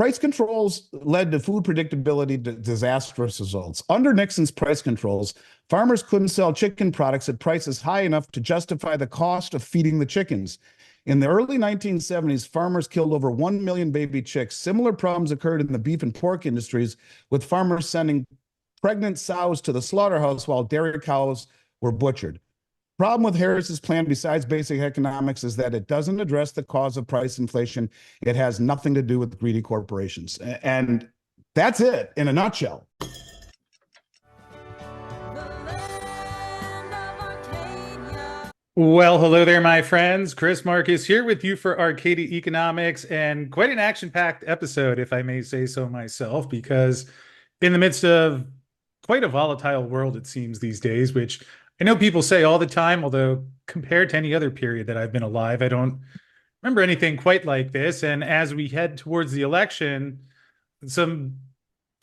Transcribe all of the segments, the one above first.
Price controls led to food predictability to disastrous results. Under Nixon's price controls, farmers couldn't sell chicken products at prices high enough to justify the cost of feeding the chickens. In the early 1970s, farmers killed over 1 million baby chicks. Similar problems occurred in the beef and pork industries, with farmers sending pregnant sows to the slaughterhouse while dairy cows were butchered. Problem with Harris's plan, besides basic economics, is that it doesn't address the cause of price inflation. It has nothing to do with greedy corporations. And that's it in a nutshell. Well, hello there, my friends. Chris Marcus here with you for Arcadia Economics, and quite an action-packed episode, if I may say so myself, because in the midst of quite a volatile world, it seems these days, which I know people say all the time, although compared to any other period that I've been alive, I don't remember anything quite like this. And as we head towards the election, some,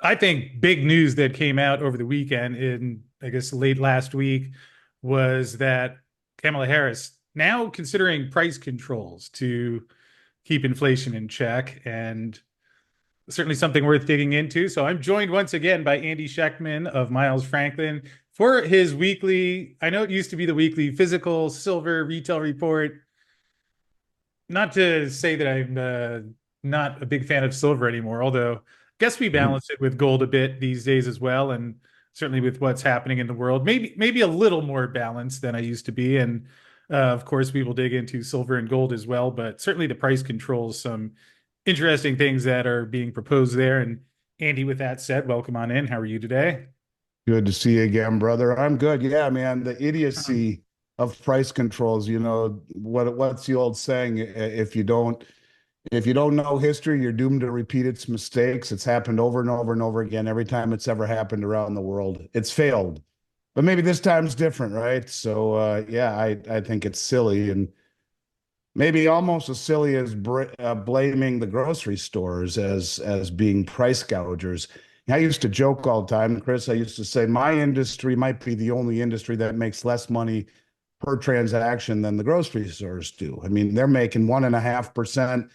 I think, big news that came out over the weekend in, I guess, late last week was that Kamala Harris now considering price controls to keep inflation in check, and certainly something worth digging into. So I'm joined once again by Andy Schectman of Miles Franklin for his weekly, I know it used to be the weekly physical silver retail report. Not to say that I'm not a big fan of silver anymore, although I guess we balance it with gold a bit these days as well. And certainly with what's happening in the world, maybe a little more balanced than I used to be. And of course, we will dig into silver and gold as well, but certainly the price controls some interesting things that are being proposed there. And Andy, with that said, welcome on in. How are you today? Good to see you again, brother. I'm good. Yeah, man. The idiocy of price controls, what's the old saying? If you don't know history, you're doomed to repeat its mistakes. It's happened over and over and over again. Every time it's ever happened around the world, it's failed. But maybe this time's different, right? So yeah, I think it's silly, and maybe almost as silly as blaming the grocery stores as being price gougers. I used to joke all the time, Chris. I used to say my industry might be the only industry that makes less money per transaction than the grocery stores do. I mean, they're making 1.5%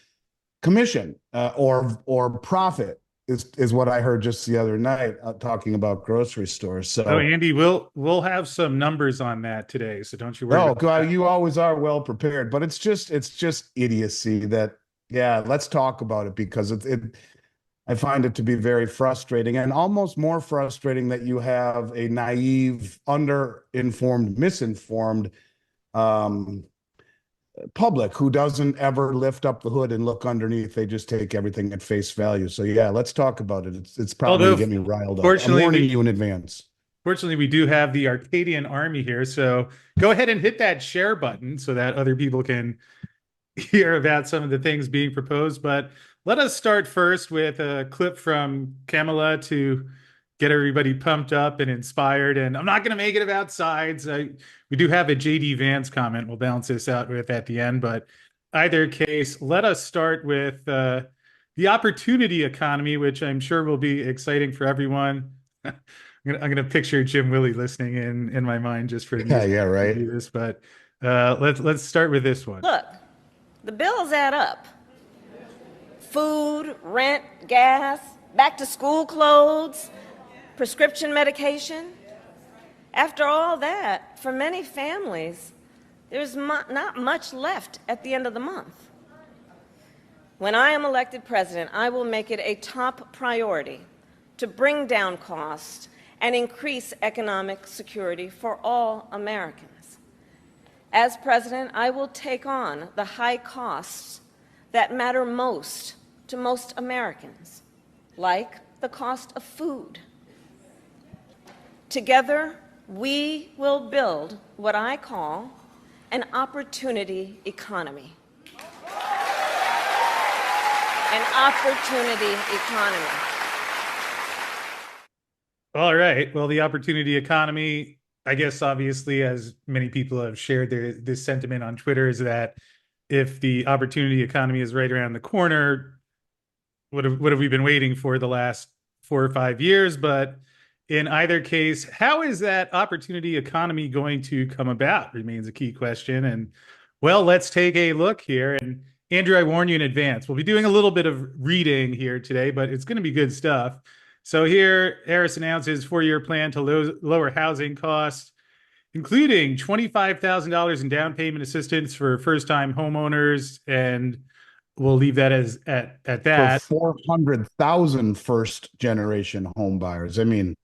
commission or profit is what I heard just the other night talking about grocery stores. Oh, So, Andy, we'll have some numbers on that today, so don't you worry oh about God, that. you always are well prepared, but it's just idiocy that, yeah, let's talk about it because I find it to be very frustrating, and almost more frustrating that you have a naive, underinformed, misinformed um, public who doesn't ever lift up the hood and look underneath. They just take everything at face value. So yeah, let's talk about it. It's probably Although, gonna get me riled up. I'm fortunately, warning we you in advance. Fortunately, we do have the Arcadian army here, so go ahead and hit that share button so that other people can hear about some of the things being proposed. But let us start first with a clip from Kamala to get everybody pumped up and inspired. And I'm not going to make it about sides. We do have a JD Vance comment we'll balance this out with at the end. But either case, let us start with the opportunity economy, which I'm sure will be exciting for everyone. I'm gonna picture Jim Willie listening in my mind just for Yeah, amusement yeah, to right. do this. But let's start with this one. Look, the bills add up. Food, rent, gas, back to school clothes, prescription medication. After all that, for many families, there's not much left at the end of the month. When I am elected president, I will make it a top priority to bring down costs and increase economic security for all Americans. As president, I will take on the high costs that matter most to most Americans, like the cost of food. Together, we will build what I call an opportunity economy. An opportunity economy. All right. Well, the opportunity economy, I guess, obviously, as many people have shared this sentiment on Twitter, is that if the opportunity economy is right around the corner, what have we been waiting for the last 4 or 5 years? But in either case, how is that opportunity economy going to come about remains a key question. And well, let's take a look here. And Andrew, I warn you in advance. We'll be doing a little bit of reading here today, but it's going to be good stuff. So here, Harris announces 4-year plan to lower housing costs, including $25,000 in down payment assistance for first-time homeowners, and we'll leave that as at For that. 400,000 first generation home buyers. I mean,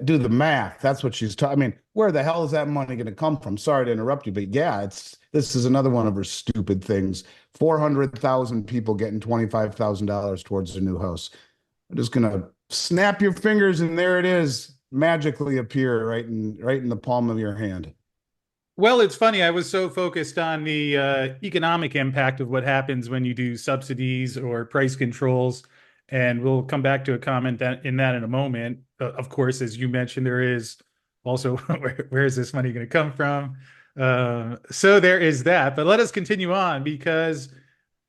do the math. That's what she's talking. I mean, where the hell is that money going to come from? Sorry to interrupt you, but yeah, this is another one of her stupid things. 400,000 people getting $25,000 towards a new house. I'm just going to snap your fingers and there it is, magically appear right in the palm of your hand. Well, it's funny. I was so focused on the economic impact of what happens when you do subsidies or price controls, and we'll come back to a comment in a moment. Of course, as you mentioned, there is also where is this money going to come from? So there is that. But let us continue on, because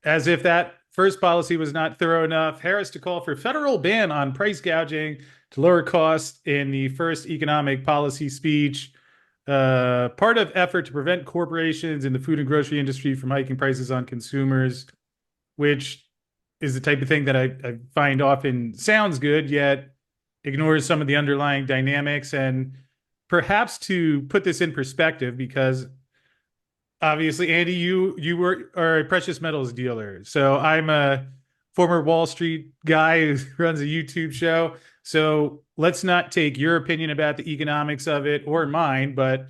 as if that first policy was not thorough enough, Harris to call for federal ban on price gouging to lower costs in the first economic policy speech. Part of effort to prevent corporations in the food and grocery industry from hiking prices on consumers, which is the type of thing that I find often sounds good, yet ignores some of the underlying dynamics. And perhaps to put this in perspective, because obviously, Andy, you are a precious metals dealer. So I'm a former Wall Street guy who runs a YouTube show. So let's not take your opinion about the economics of it or mine, but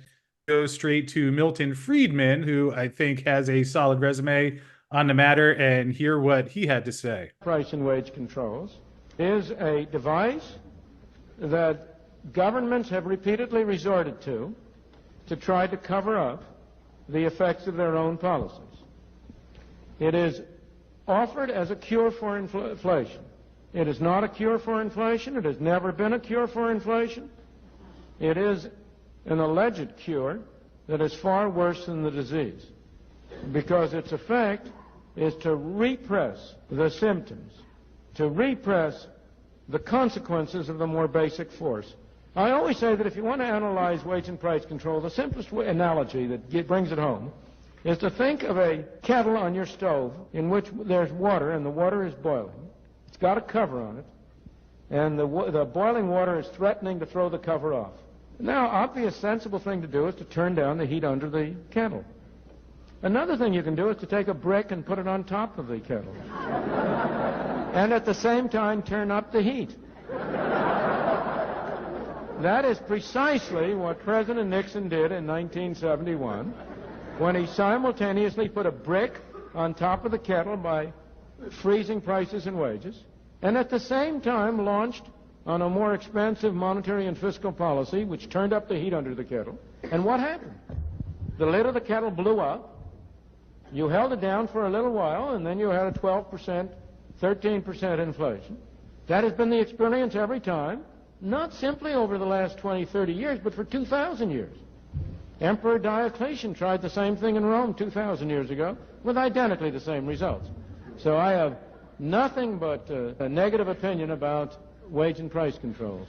go straight to Milton Friedman, who I think has a solid resume on the matter, and hear what he had to say. Price and wage controls is a device that governments have repeatedly resorted to try to cover up the effects of their own policies. It is offered as a cure for inflation. It is not a cure for inflation. It has never been a cure for inflation. It is an alleged cure that is far worse than the disease, because its effect is to repress the symptoms, to repress the consequences of the more basic force. I always say that if you want to analyze wage and price control, the simplest analogy that brings it home is to think of a kettle on your stove in which there's water, and the water is boiling. It's got a cover on it, and the boiling water is threatening to throw the cover off. Now, obvious, sensible thing to do is to turn down the heat under the kettle. Another thing you can do is to take a brick and put it on top of the kettle, and at the same time turn up the heat. That is precisely what President Nixon did in 1971, when he simultaneously put a brick on top of the kettle by freezing prices and wages, and at the same time launched on a more expansive monetary and fiscal policy which turned up the heat under the kettle. And what happened? The lid of the kettle blew up. You held it down for a little while, and then you had a 12%, 13% inflation. That has been the experience every time, not simply over the last 20, 30 years, but for 2,000 years. Emperor Diocletian tried the same thing in Rome 2,000 years ago with identically the same results. So I have nothing but a negative opinion about wage and price controls.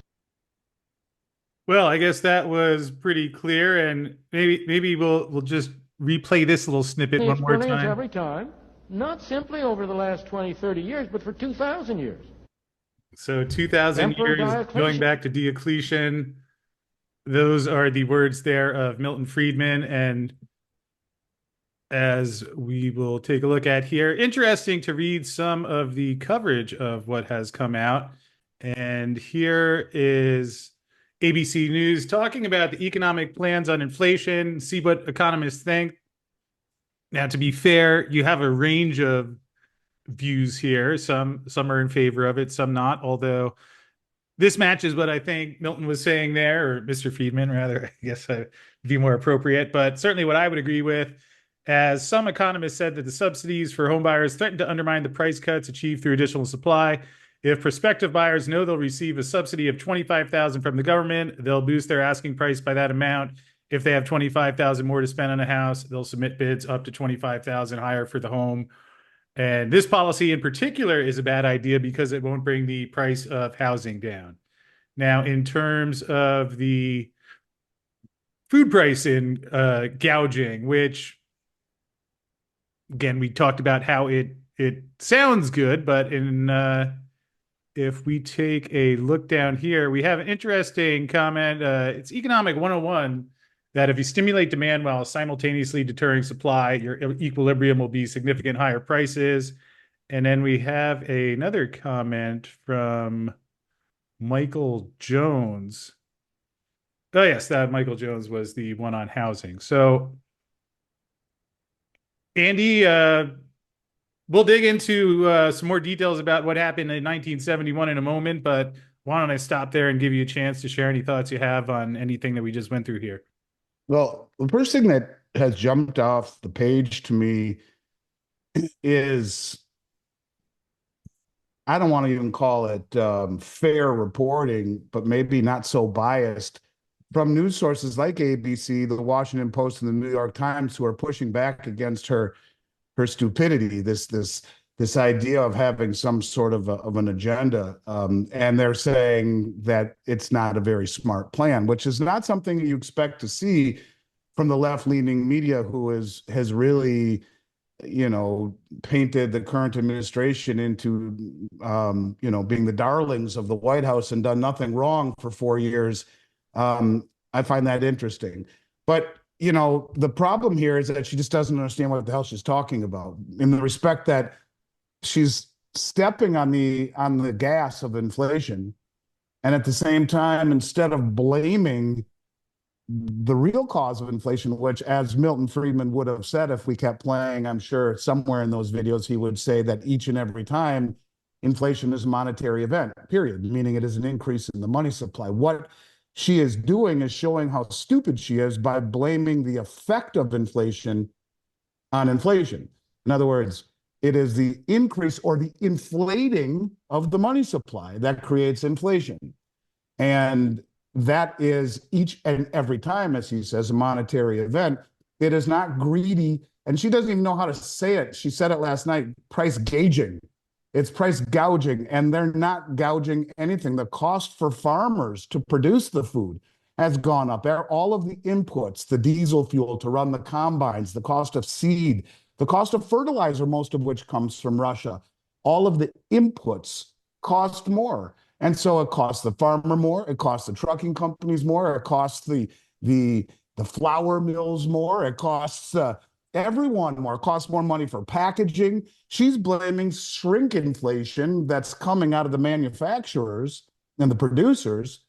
Well, I guess that was pretty clear, and maybe we'll just replay this little snippet one more time. Every time, not simply over the last 20, 30 years, but for 2,000 years. So 2,000 years going back to Diocletian. Those are the words there of Milton Friedman, and as we will take a look at here, interesting to read some of the coverage of what has come out. And here is ABC News talking about the economic plans on inflation, see what economists think. Now, to be fair, you have a range of views here. Some are in favor of it, some not, although this matches what I think Milton was saying there, or Mr. Friedman, rather, I guess would be more appropriate, but certainly what I would agree with, as some economists said that the subsidies for home buyers threaten to undermine the price cuts achieved through additional supply. If prospective buyers know they'll receive a subsidy of $25,000 from the government, they'll boost their asking price by that amount. If they have $25,000 more to spend on a house, they'll submit bids up to $25,000 higher for the home. And this policy in particular is a bad idea because it won't bring the price of housing down. Now, in terms of the food price in gouging, which again, we talked about how it sounds good, but if we take a look down here, we have an interesting comment. It's Economic 101 that if you stimulate demand while simultaneously deterring supply, your equilibrium will be significant higher prices. And then we have another comment from Michael Jones. Oh, yes, that Michael Jones was the one on housing. So, Andy, we'll dig into some more details about what happened in 1971 in a moment, but why don't I stop there and give you a chance to share any thoughts you have on anything that we just went through here? Well, the first thing that has jumped off the page to me is, I don't want to even call it fair reporting, but maybe not so biased from news sources like ABC, the Washington Post, and the New York Times, who are pushing back against her stupidity, this idea of having some sort of an agenda, and they're saying that it's not a very smart plan, which is not something you expect to see from the left-leaning media, who has really, painted the current administration into, being the darlings of the White House and done nothing wrong for 4 years. I find that interesting. But, the problem here is that she just doesn't understand what the hell she's talking about, in the respect that she's stepping on the gas of inflation. And at the same time, instead of blaming the real cause of inflation, which, as Milton Friedman would have said if we kept playing, I'm sure somewhere in those videos, he would say that each and every time inflation is a monetary event, period, meaning it is an increase in the money supply. What she is doing is showing how stupid she is by blaming the effect of inflation on inflation. In other words, it is the increase or the inflating of the money supply that creates inflation. And that is each and every time, as he says, a monetary event. It is not greedy. And she doesn't even know how to say it. She said it last night, price gauging. It's price gouging, and they're not gouging anything. The cost for farmers to produce the food has gone up. All of the inputs, the diesel fuel to run the combines, the cost of seed, the cost of fertilizer, most of which comes from Russia, all of the inputs cost more. And so it costs the farmer more, it costs the trucking companies more, it costs the flour mills more, it costs everyone more, it costs more money for packaging. She's blaming shrinkflation that's coming out of the manufacturers and the producers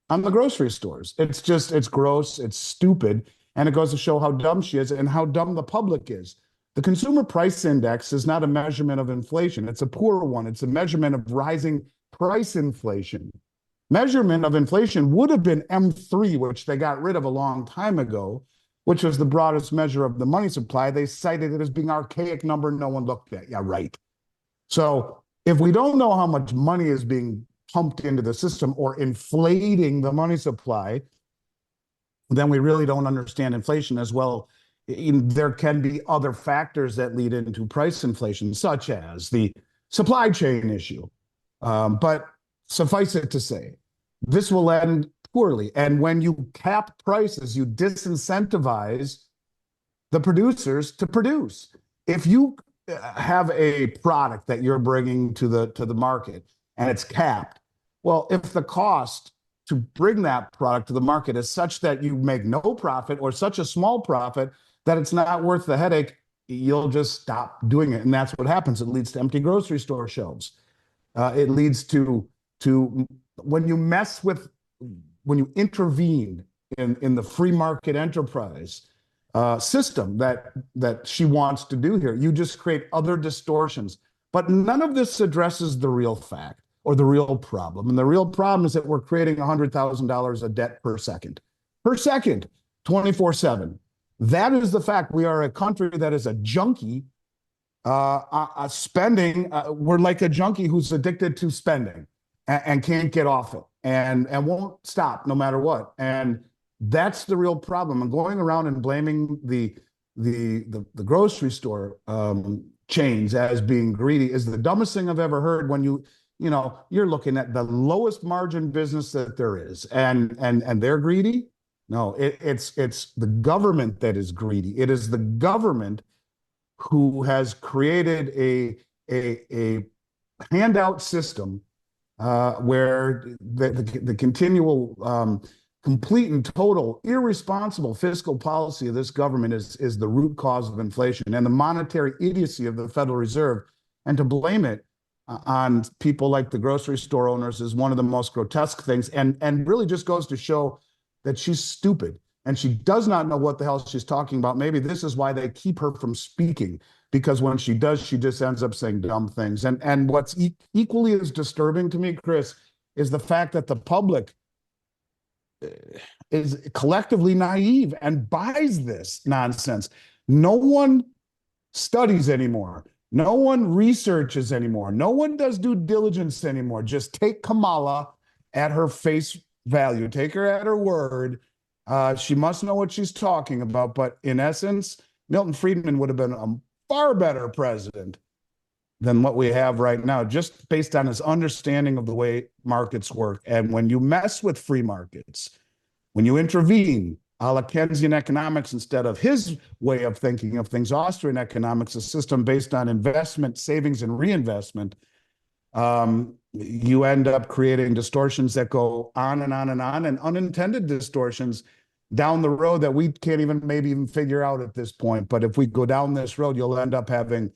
on the grocery stores. It's gross, it's stupid, and it goes to show how dumb she is and how dumb the public is. The consumer price index is not a measurement of inflation. It's a poor one. It's a measurement of rising price inflation. Measurement of inflation would have been M3, which they got rid of a long time ago, which was the broadest measure of the money supply. They cited it as being archaic number no one looked at. Yeah, right. So if we don't know how much money is being pumped into the system or inflating the money supply, then we really don't understand inflation as well. There can be other factors that lead into price inflation, such as the supply chain issue. But suffice it to say, this will end poorly. And when you cap prices, you disincentivize the producers to produce. If you have a product that you're bringing to the market and it's capped, well, if the cost to bring that product to the market is such that you make no profit or such a small profit that it's not worth the headache, you'll just stop doing it. And that's what happens. It leads to empty grocery store shelves. It leads to when you intervene in the free market enterprise system that she wants to do here, you just create other distortions. But none of this addresses the real fact or the real problem. And the real problem is that we're creating $100,000 of debt per second, 24/7. That is the fact. We are a country that is a junkie spending. We're like a junkie who's addicted to spending and can't get off it and won't stop no matter what. And that's the real problem. And going around and blaming the grocery store chains as being greedy is the dumbest thing I've ever heard. When you're looking at the lowest margin business that there is, and they're greedy. No, it's the government that is greedy. It is the government who has created a handout system where the continual complete and total irresponsible fiscal policy of this government is the root cause of inflation and the monetary idiocy of the Federal Reserve. And to blame it on people like the grocery store owners is one of the most grotesque things, and really just goes to show that she's stupid and she does not know what the hell she's talking about. Maybe this is why they keep her from speaking, because when she does, she just ends up saying dumb things. And what's equally as disturbing to me, Chris, is the fact that the public is collectively naive and buys this nonsense. No one studies anymore. No one researches anymore. No one does due diligence anymore. Just take Kamala at her face value. Take her at her word. She must know what she's talking about. But in essence, Milton Friedman would have been a far better president than what we have right now, just based on his understanding of the way markets work. And when you mess with free markets, when you intervene, a la Keynesian economics instead of his way of thinking of things, Austrian economics, a system based on investment, savings, and reinvestment, you end up creating distortions that go on and on and on, and unintended distortions down the road that we can't even maybe even figure out at this point. But if we go down this road, you'll end up having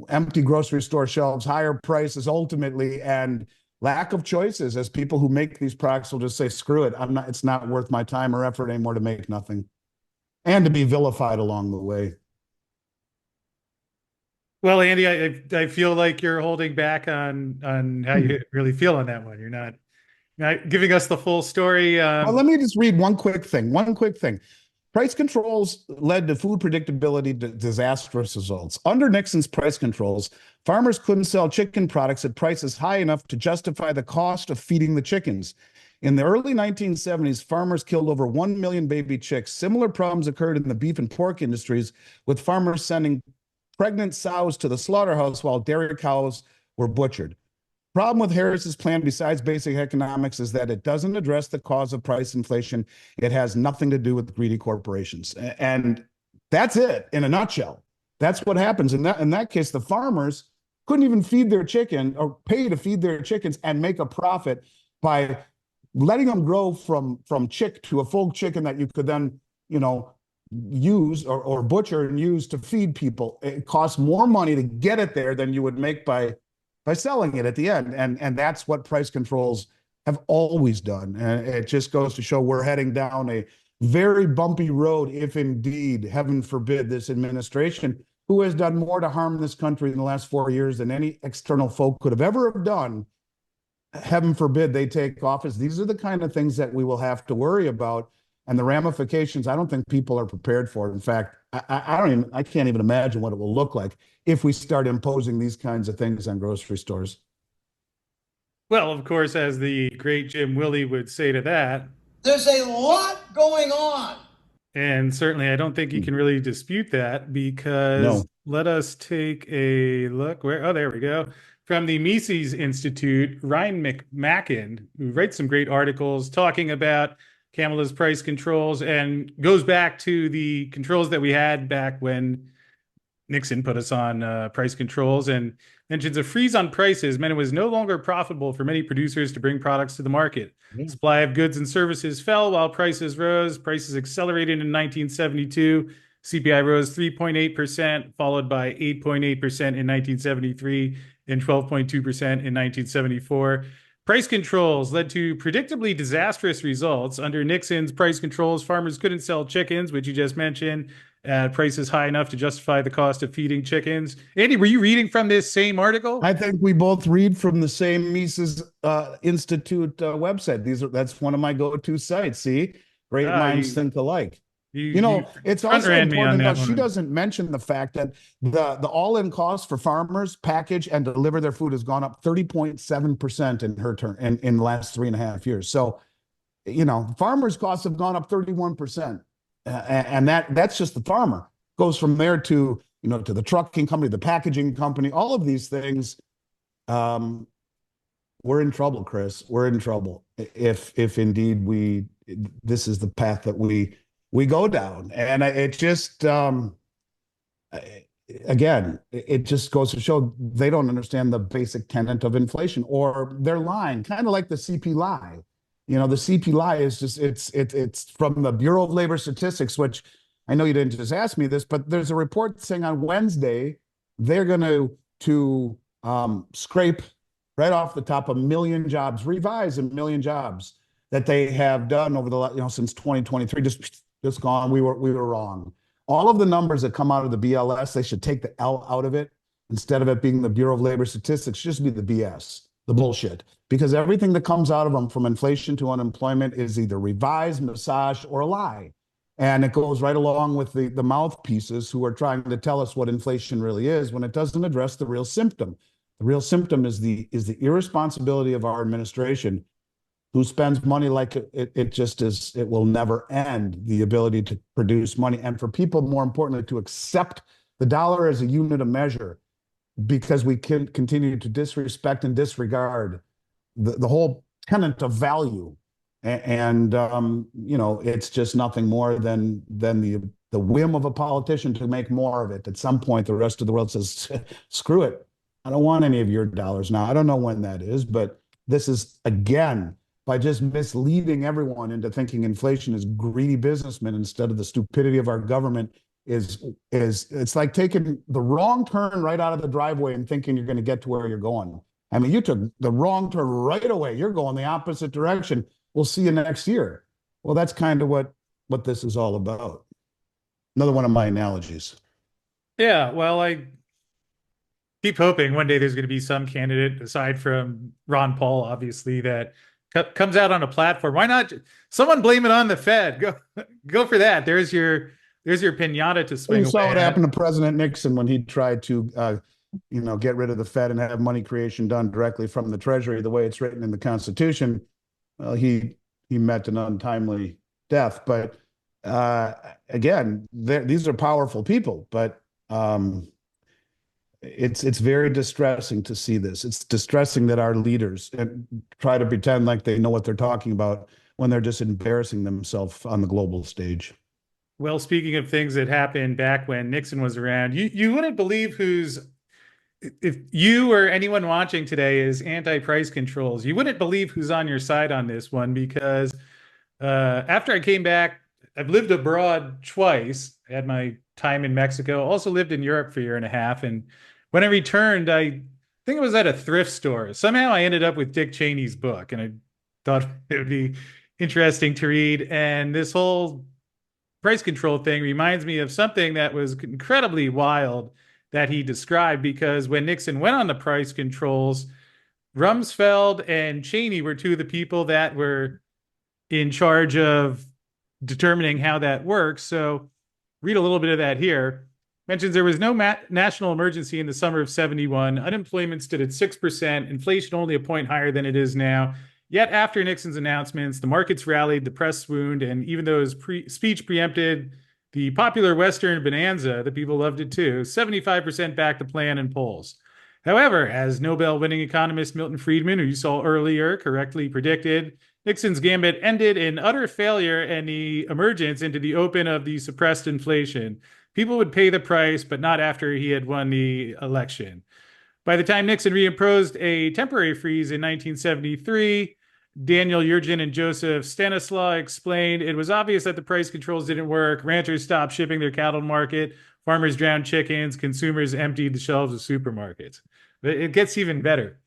empty grocery store shelves, higher prices ultimately, and lack of choices, as people who make these products will just say, screw it, it's not worth my time or effort anymore to make nothing, and to be vilified along the way. Well, Andy, I feel like you're holding back on how you really feel on that one. You're not giving us the full story. Well, let me just read one quick thing. Price controls led to food predictability disastrous results. Under Nixon's price controls, farmers couldn't sell chicken products at prices high enough to justify the cost of feeding the chickens. In the early 1970s, farmers killed over 1 million baby chicks. Similar problems occurred in the beef and pork industries, with farmers sending pregnant sows to the slaughterhouse while dairy cows were butchered. Problem with Harris's plan, besides basic economics, is that it doesn't address the cause of price inflation. It has nothing to do with greedy corporations. And that's it in a nutshell. That's what happens. In that case, the farmers couldn't even feed their chicken or pay to feed their chickens and make a profit by letting them grow from chick to a full chicken that you could then, use or butcher and use to feed people. It costs more money to get it there than you would make by selling it at the end. And that's what price controls have always done. And it just goes to show we're heading down a very bumpy road if indeed, heaven forbid, this administration, who has done more to harm this country in the last 4 years than any external folk could have ever have done, heaven forbid they take office. These are the kind of things that we will have to worry about. And the ramifications, I don't think people are prepared for it. In fact, I can't even imagine what it will look like if we start imposing these kinds of things on grocery stores. Well, of course, as the great Jim Willie would say to that, there's a lot going on. And certainly I don't think you can really dispute that, because let us take a look there we go. From the Mises Institute, Ryan McMacken, who writes some great articles talking about Kamala's price controls, and goes back to the controls that we had back when Nixon put us on price controls, and mentions a freeze on prices meant it was no longer profitable for many producers to bring products to the market. Supply of goods and services fell while prices rose. Prices accelerated in 1972. CPI rose 3.8%, followed by 8.8% in 1973 and 12.2% in 1974. Price controls led to predictably disastrous results. Under Nixon's price controls, farmers couldn't sell chickens, which you just mentioned, at prices high enough to justify the cost of feeding chickens. Andy, were you reading from this same article? I think we both read from the same Mises Institute website. That's one of my go-to sites. See, great minds think alike. It's also important to know she doesn't mention the fact that the all-in cost for farmers package and deliver their food has gone up 30.7% in her turn in the last 3.5 years. So, farmers' costs have gone up 31%, and that's just the farmer. Goes from there to to the trucking company, the packaging company, all of these things. We're in trouble, Chris. We're in trouble if indeed this is the path that we go down. And it just again, it just goes to show they don't understand the basic tenet of inflation, or they're lying, kind of like the CP lie. The CP lie is just it's from the Bureau of Labor Statistics, which I know you didn't just ask me this, but there's a report saying on Wednesday they're going to scrape right off the top a million jobs, revise a million jobs that they have done over the since 2023, just gone. We were wrong. All of the numbers that come out of the BLS, they should take the L out of it. Instead of it being the Bureau of Labor Statistics, just be the BS, the bullshit. Because everything that comes out of them, from inflation to unemployment, is either revised, massaged, or a lie. And it goes right along with the mouthpieces who are trying to tell us what inflation really is, when it doesn't address the real symptom. The real symptom is the irresponsibility of our administration, who spends money like it just is, it will never end, the ability to produce money. And for people, more importantly, to accept the dollar as a unit of measure, because we can continue to disrespect and disregard the whole tenet of value. And it's just nothing more than the whim of a politician to make more of it. At some point, the rest of the world says, screw it. I don't want any of your dollars now. I don't know when that is, but this is, again, by just misleading everyone into thinking inflation is greedy businessmen instead of the stupidity of our government, is it's like taking the wrong turn right out of the driveway and thinking you're going to get to where you're going. I mean, you took the wrong turn right away. You're going the opposite direction. We'll see you next year. Well, that's kind of what this is all about. Another one of my analogies. Yeah, well, I keep hoping one day there's going to be some candidate, aside from Ron Paul, obviously, that comes out on a platform. Why not someone blame it on the Fed? Go for that. There's your pinata to swing You saw away what at. happened to President Nixon when he tried to get rid of the Fed and have money creation done directly from the Treasury, the way it's written in the Constitution. Well, he met an untimely death. But again, these are powerful people, but it's very distressing to see this. It's distressing that our leaders try to pretend like they know what they're talking about when they're just embarrassing themselves on the global stage. Well, speaking of things that happened back when Nixon was around, you wouldn't believe if you or anyone watching today is anti-price controls, you wouldn't believe who's on your side on this one, because after I came back, I've lived abroad twice. I had my time in Mexico, also lived in Europe for a year and a half. And when I returned, I think it was at a thrift store. Somehow I ended up with Dick Cheney's book, and I thought it would be interesting to read. And this whole price control thing reminds me of something that was incredibly wild that he described, because when Nixon went on the price controls, Rumsfeld and Cheney were two of the people that were in charge of determining how that works. So read a little bit of that here. Mentions there was no national emergency in the summer of 71. Unemployment stood at 6%, inflation only a point higher than it is now. Yet after Nixon's announcements, the markets rallied, the press swooned, and even though his speech preempted the popular Western bonanza, the people loved it too, 75% backed the plan in polls. However, as Nobel-winning economist Milton Friedman, who you saw earlier, correctly predicted, Nixon's gambit ended in utter failure and the emergence into the open of the suppressed inflation. People would pay the price, but not after he had won the election. By the time Nixon reimposed a temporary freeze in 1973, Daniel Yergin and Joseph Stanislaw explained it was obvious that the price controls didn't work. Ranchers stopped shipping their cattle to market. Farmers drowned chickens. Consumers emptied the shelves of supermarkets. But it gets even better.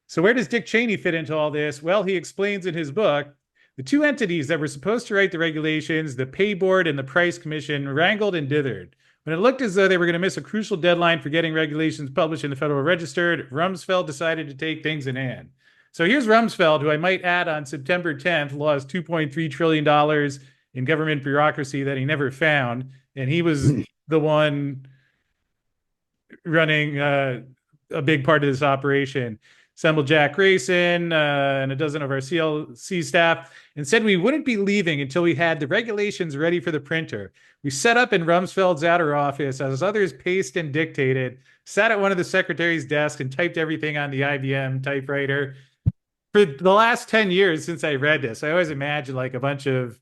So where does Dick Cheney fit into all this? Well, he explains in his book, the two entities that were supposed to write the regulations, the Pay Board and the Price Commission, wrangled and dithered. When it looked as though they were going to miss a crucial deadline for getting regulations published in the Federal Register, Rumsfeld decided to take things in hand. So here's Rumsfeld, who I might add on September 10th lost $2.3 trillion in government bureaucracy that he never found. And he was the one running a big part of this operation. Assembled Jack Grayson and a dozen of our CLC staff and said we wouldn't be leaving until we had the regulations ready for the printer. We set up in Rumsfeld's outer office as others paced and dictated, sat at one of the secretary's desks and typed everything on the IBM typewriter. For the last 10 years since I read this, I always imagined like a bunch of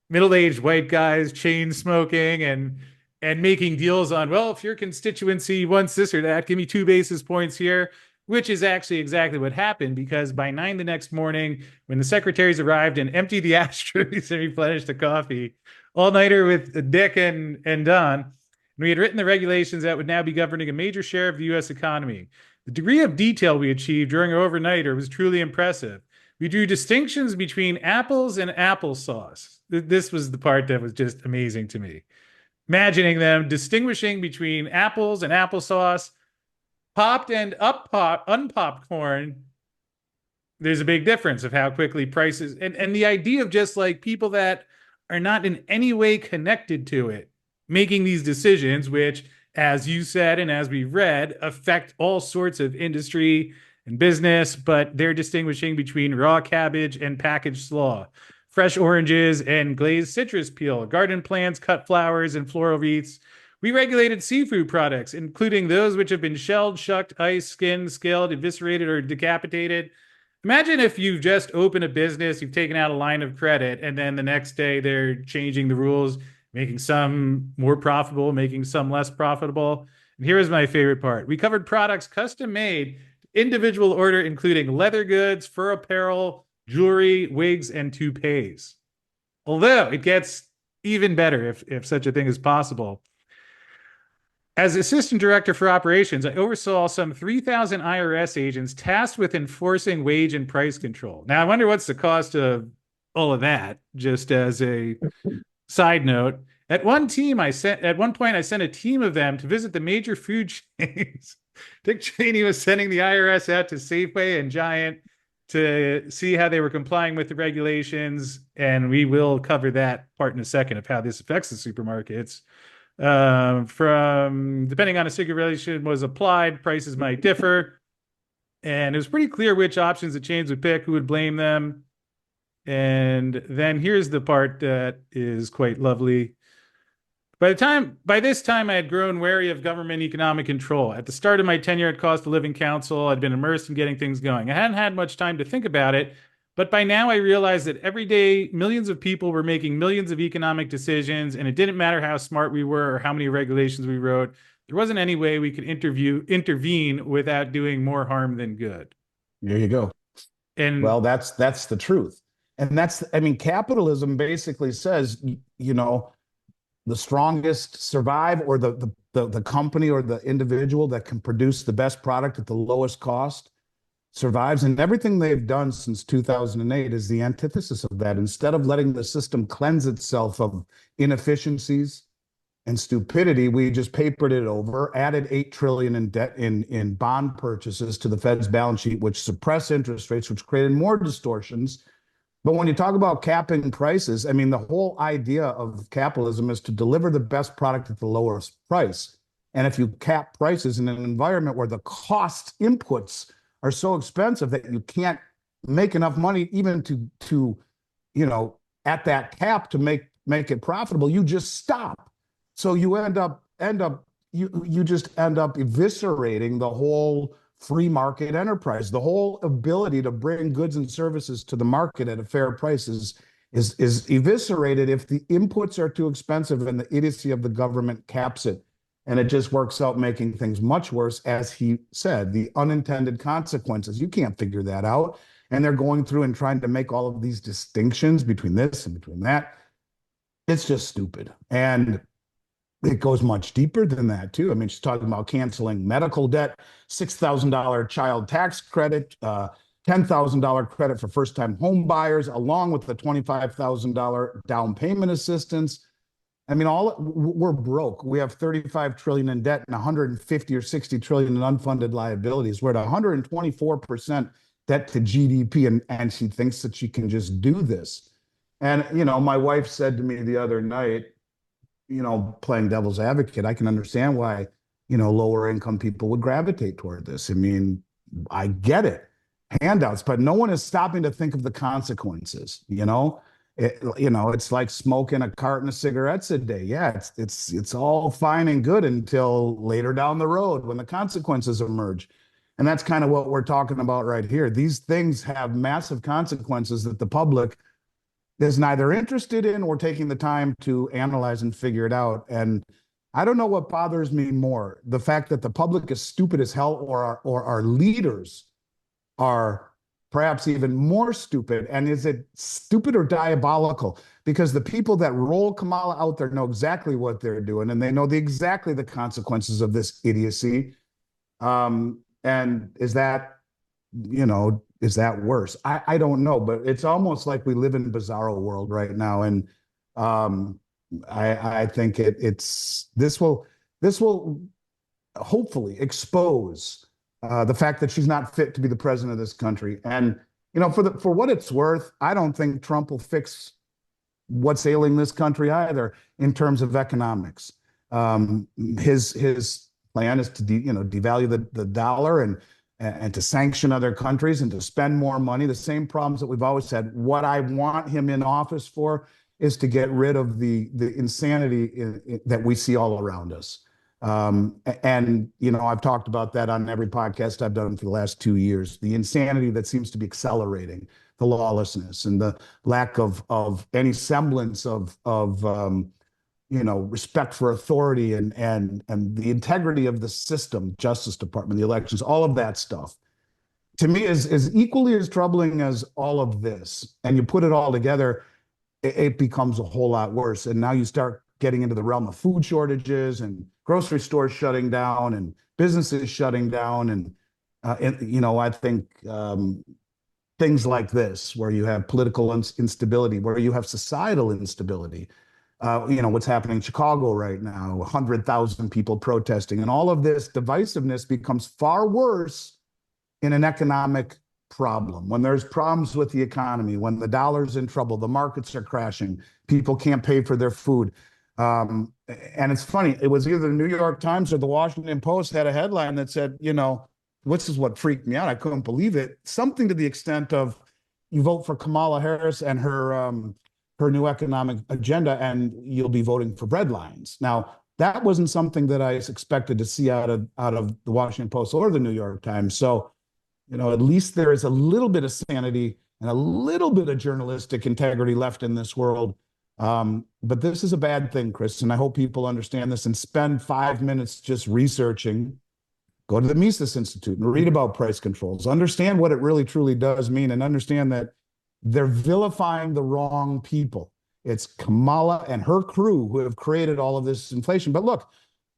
middle-aged white guys chain smoking and and making deals on, well, if your constituency wants this or that, give me 2 basis points here, which is actually exactly what happened, because by 9 the next morning, when the secretaries arrived and emptied the ashtrays and replenished the coffee, all-nighter with Dick and Don, and we had written the regulations that would now be governing a major share of the U.S. economy. The degree of detail we achieved during our overnighter was truly impressive. We drew distinctions between apples and applesauce. This was the part that was just amazing to me. Imagining them distinguishing between apples and applesauce, popped and unpopped corn. There's a big difference of how quickly prices, and the idea of just like people that are not in any way connected to it making these decisions, which, as you said and as we read, affect all sorts of industry and business, but they're distinguishing between raw cabbage and packaged slaw, fresh oranges and glazed citrus peel, garden plants, cut flowers, and floral wreaths. We regulated seafood products, including those which have been shelled, shucked, iced, skinned, scaled, eviscerated, or decapitated. Imagine if you've just opened a business, you've taken out a line of credit, and then the next day they're changing the rules, making some more profitable, making some less profitable. And here is my favorite part. We covered products custom made, individual order, including leather goods, fur apparel, jewelry, wigs, and toupees. Although it gets even better, if such a thing is possible. As assistant director for operations, I oversaw some 3,000 IRS agents tasked with enforcing wage and price control. Now, I wonder what's the cost of all of that, just as a side note. At one point, I sent a team of them to visit the major food chains. Dick Cheney was sending the IRS out to Safeway and Giant to see how they were complying with the regulations, and we will cover that part in a second of how this affects the supermarkets. From depending on a secret regulation was applied, prices might differ, and it was pretty clear which options the chains would pick, who would blame them. And then here's the part that is quite lovely. By this time, I had grown wary of government economic control. At the start of my tenure at Cost of Living Council, I'd been immersed in getting things going. I hadn't had much time to think about it, but by now I realized that every day millions of people were making millions of economic decisions, and it didn't matter how smart we were or how many regulations we wrote. There wasn't any way we could intervene without doing more harm than good. There you go. And well, that's the truth. And capitalism basically says, the strongest survive, or the company or the individual that can produce the best product at the lowest cost survives. And everything they've done since 2008 is the antithesis of that. Instead of letting the system cleanse itself of inefficiencies and stupidity, we just papered it over, added $8 trillion in debt in bond purchases to the Fed's balance sheet, which suppress interest rates, which created more distortions. But when you talk about capping prices, the whole idea of capitalism is to deliver the best product at the lowest price. And if you cap prices in an environment where the cost inputs are so expensive that you can't make enough money even to at that cap to make it profitable, you just stop. So you you just end up eviscerating the whole free market enterprise. The whole ability to bring goods and services to the market at a fair price is eviscerated if the inputs are too expensive and the idiocy of the government caps it. And it just works out making things much worse, as he said, the unintended consequences. You can't figure that out. And they're going through and trying to make all of these distinctions between this and between that. It's just stupid. And it goes much deeper than that, too. She's talking about canceling medical debt, $6,000 child tax credit, $10,000 credit for first-time home buyers, along with the $25,000 down payment assistance. We're broke. We have $35 trillion in debt and 150 or 60 trillion in unfunded liabilities. We're at 124% debt to GDP, and she thinks that she can just do this. And, my wife said to me the other night, playing devil's advocate, I can understand why, lower income people would gravitate toward this. I get it, handouts, but no one is stopping to think of the consequences. It's like smoking a carton of cigarettes a day. Yeah, it's all fine and good until later down the road when the consequences emerge. And that's kind of what we're talking about right here. These things have massive consequences that the public is neither interested in or taking the time to analyze and figure it out. And I don't know what bothers me more, the fact that the public is stupid as hell, or our leaders are perhaps even more stupid. And is it stupid or diabolical? Because the people that roll Kamala out there know exactly what they're doing, and they know exactly the consequences of this idiocy. And is that worse? I don't know, but it's almost like we live in a bizarro world right now. And I think this will hopefully expose the fact that she's not fit to be the president of this country. And for what it's worth, I don't think Trump will fix what's ailing this country either in terms of economics. His plan is to devalue the dollar and to sanction other countries and to spend more money. The same problems that we've always had. What I want him in office for is to get rid of the insanity that we see all around us. And I've talked about that on every podcast I've done for the last 2 years. The insanity that seems to be accelerating, the lawlessness, and the lack of any semblance of respect for authority and the integrity of the system, Justice Department, the elections, all of that stuff, to me is equally as troubling as all of this. And you put it all together, it becomes a whole lot worse. And now you start getting into the realm of food shortages and grocery stores shutting down and businesses shutting down. And I think things like this, where you have political instability, where you have societal instability, what's happening in Chicago right now, 100,000 people protesting, and all of this divisiveness becomes far worse in an economic problem. When there's problems with the economy, when the dollar's in trouble, the markets are crashing, people can't pay for their food. And it's funny, it was either the New York Times or the Washington Post had a headline that said, this is what freaked me out. I couldn't believe it. Something to the extent of, you vote for Kamala Harris and her new economic agenda, and you'll be voting for breadlines. Now, that wasn't something that I expected to see out of the Washington Post or the New York Times. So, at least there is a little bit of sanity and a little bit of journalistic integrity left in this world. But this is a bad thing, Chris, and I hope people understand this and spend 5 minutes just researching. Go to the Mises Institute and read about price controls. Understand what it really truly does mean, and understand that they're vilifying the wrong people. It's Kamala and her crew who have created all of this inflation. But look,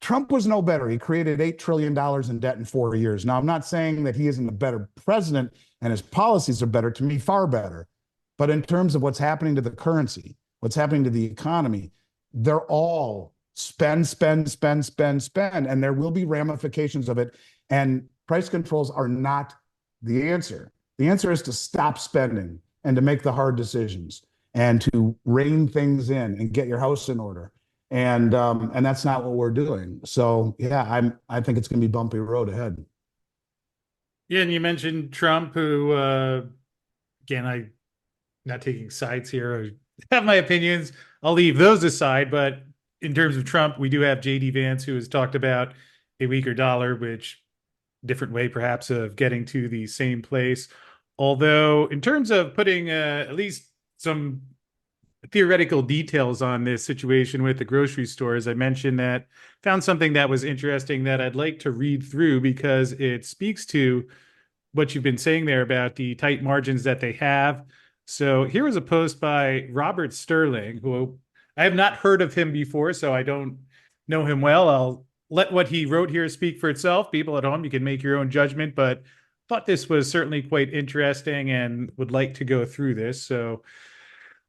Trump was no better. He created $8 trillion in debt in 4 years. Now, I'm not saying that he isn't a better president and his policies are better, to me, far better. But in terms of what's happening to the currency, what's happening to the economy, they're all spend, and there will be ramifications of it. And price controls are not the answer. The answer is to stop spending and to make the hard decisions and to rein things in and get your house in order. And that's not what we're doing. So yeah, I think it's going to be a bumpy road ahead. Yeah, and you mentioned Trump, who again, I'm not taking sides here. I have my opinions. I'll leave those aside. But in terms of Trump, we do have J.D. Vance, who has talked about a weaker dollar, which different way perhaps of getting to the same place. Although in terms of putting at least some theoretical details on this situation with the grocery stores, I mentioned that found something that was interesting that I'd like to read through, because it speaks to what you've been saying there about the tight margins that they have. So here was a post by Robert Sterling, who I have not heard of him before, so I don't know him well. I'll let what he wrote here speak for itself. People at home, you can make your own judgment, but thought this was certainly quite interesting and would like to go through this. So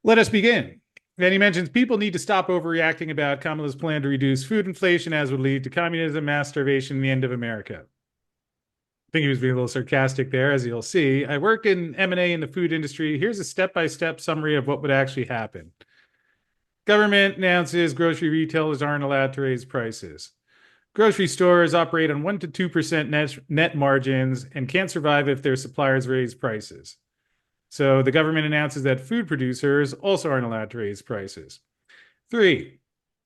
let us begin. And he mentions people need to stop overreacting about Kamala's plan to reduce food inflation, as would lead to communism, mass starvation, and the end of America. I think he was being a little sarcastic there, as you'll see. I work in M&A in the food industry. Here's a step-by-step summary of what would actually happen. Government announces grocery retailers aren't allowed to raise prices. Grocery stores operate on 1% to 2% net margins and can't survive if their suppliers raise prices. So the government announces that food producers also aren't allowed to raise prices. 3,